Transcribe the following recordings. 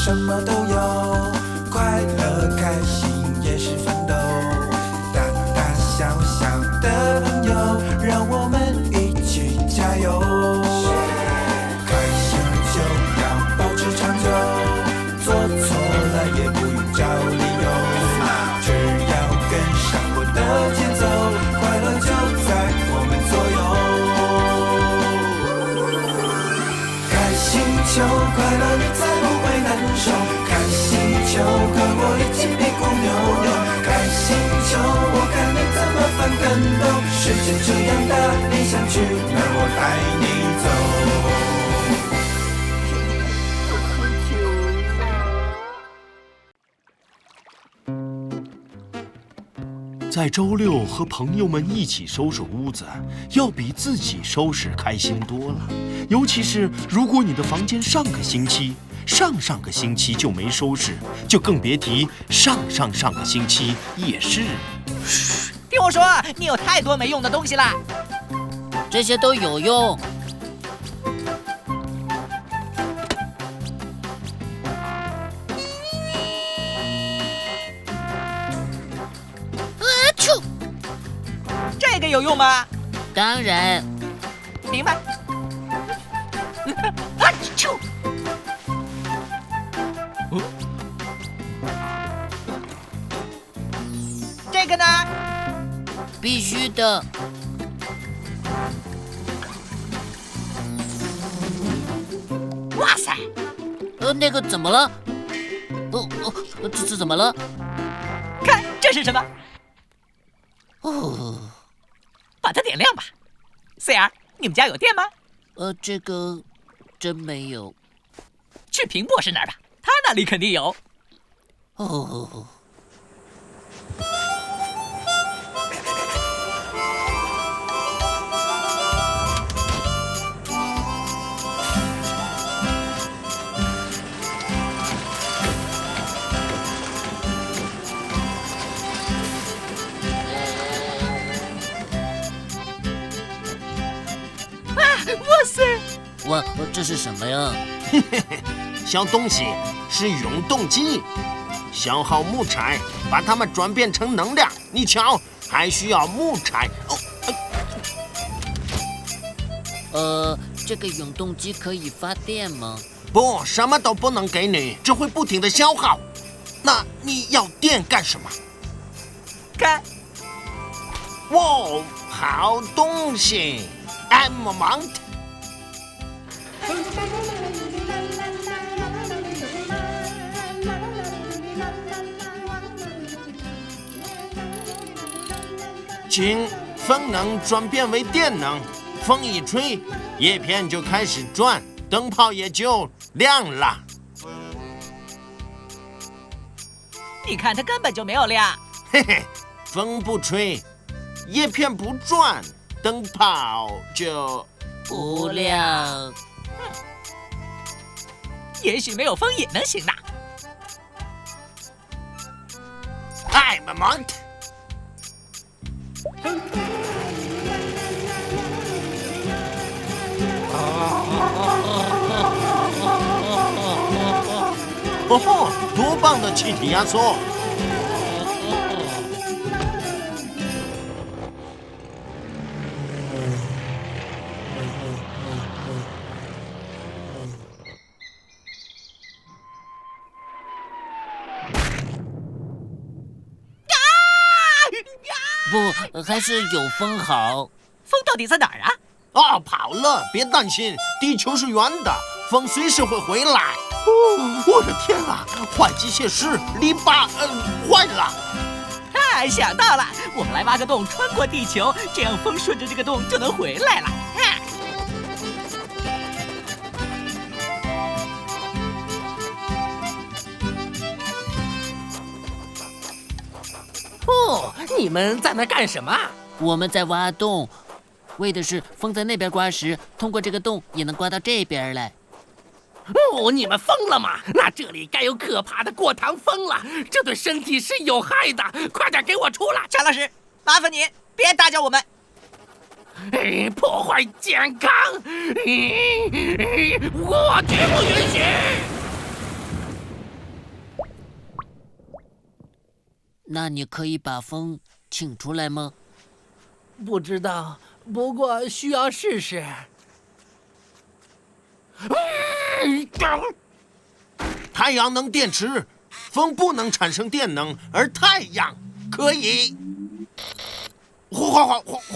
什么都有，快乐开心也是奋斗。大大小小的朋友，让我们一起加油。开心就要保持长久，做错了也不用找理由。只要跟上我的节奏，快乐就在我们左右。开心就快乐，你才不会难受。开心就和我一起屁股扭扭。开心就我看你怎么翻跟斗。世界这样大，你想去哪儿我带你走。在周六和朋友们一起收拾屋子，要比自己收拾开心多了。尤其是如果你的房间上个星期、上上个星期就没收拾，就更别提上上上个星期也是。嘘，听我说，你有太多没用的东西了。这些都有用。这个有用吗？当然。明白。啊啾！这个呢？必须的。哇塞！那个怎么了？这怎么了？看这是什么？哦，把它点亮吧。四儿，你们家有电吗？这个真没有。去平博士那儿吧，他那里肯定有。哦。哇塞！哇，这是什么呀？嘿嘿嘿，小东西是永动机，消耗木材，把它们转变成能量。你瞧，还需要木材。这个永动机可以发电吗？不，什么都不能给你，只会不停的消耗。那你要电干什么？看，哇，好东西 ！I'm a monkey。氢风能转变为电能，风一吹，叶片就开始转，灯泡也就亮了。你看它根本就没有亮。嘿嘿，风不吹，叶片不转，灯泡就不亮。也许没有风也能行的。I'm a monkey。哦吼，多棒的气体压缩！不，还是有风好。风到底在哪儿啊？啊，跑了，别担心，地球是圆的，风随时会回来。哦，我的天啊，坏机械师，篱笆坏了！想到了，我们来挖个洞穿过地球，这样风顺着这个洞就能回来了。哦，你们在那干什么？我们在挖洞。为的是风在那边刮时，通过这个洞也能刮到这边来。哦，你们疯了吗？那这里该有可怕的过堂风了，这对身体是有害的，快点给我出来！陈老师，麻烦您别打搅我们。破坏健康，我绝不允许！那你可以把风请出来吗？不知道，不过需要试试。太阳能电池，风不能产生电能，而太阳可以。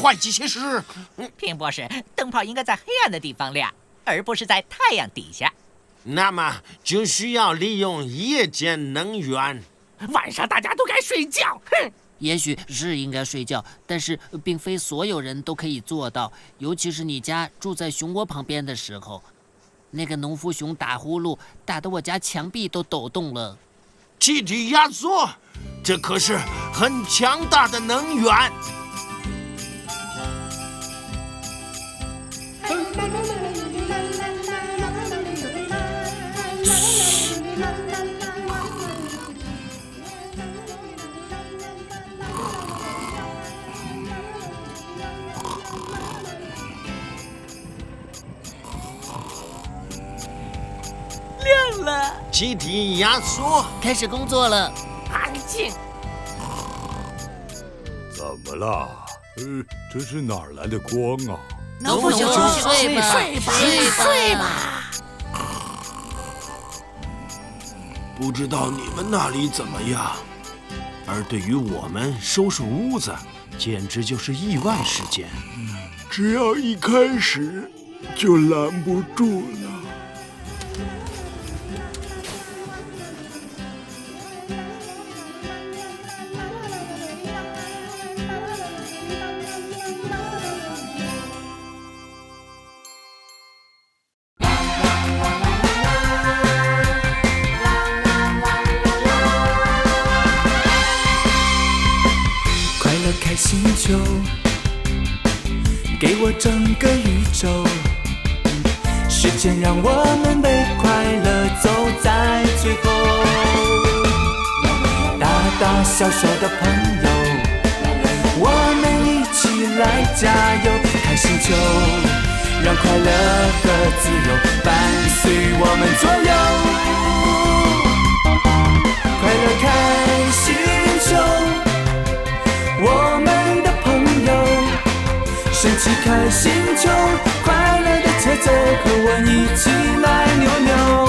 坏机械师，平博士，灯泡应该在黑暗的地方亮，而不是在太阳底下。那么就需要利用夜间能源。晚上大家都该睡觉。哼！也许是应该睡觉，但是并非所有人都可以做到，尤其是你家住在熊窝旁边的时候。那个农夫熊打呼噜，打得我家墙壁都抖动了。气体压缩，这可是很强大的能源。亮了，气体压缩开始工作了。安静。怎么了？这是哪儿来的光啊？农夫熊，睡吧，睡吧。不知道你们那里怎么样，而对于我们收拾屋子，简直就是意外事件。只要一开始，就拦不住了。开星球，给我整个宇宙，时间让我们被快乐走在最后。大大小小的朋友，我们一起来加油！开星球，让快乐和自由伴随我们左右。快乐开星球。我们的朋友，神奇开星球，快乐的节奏和我一起来扭扭。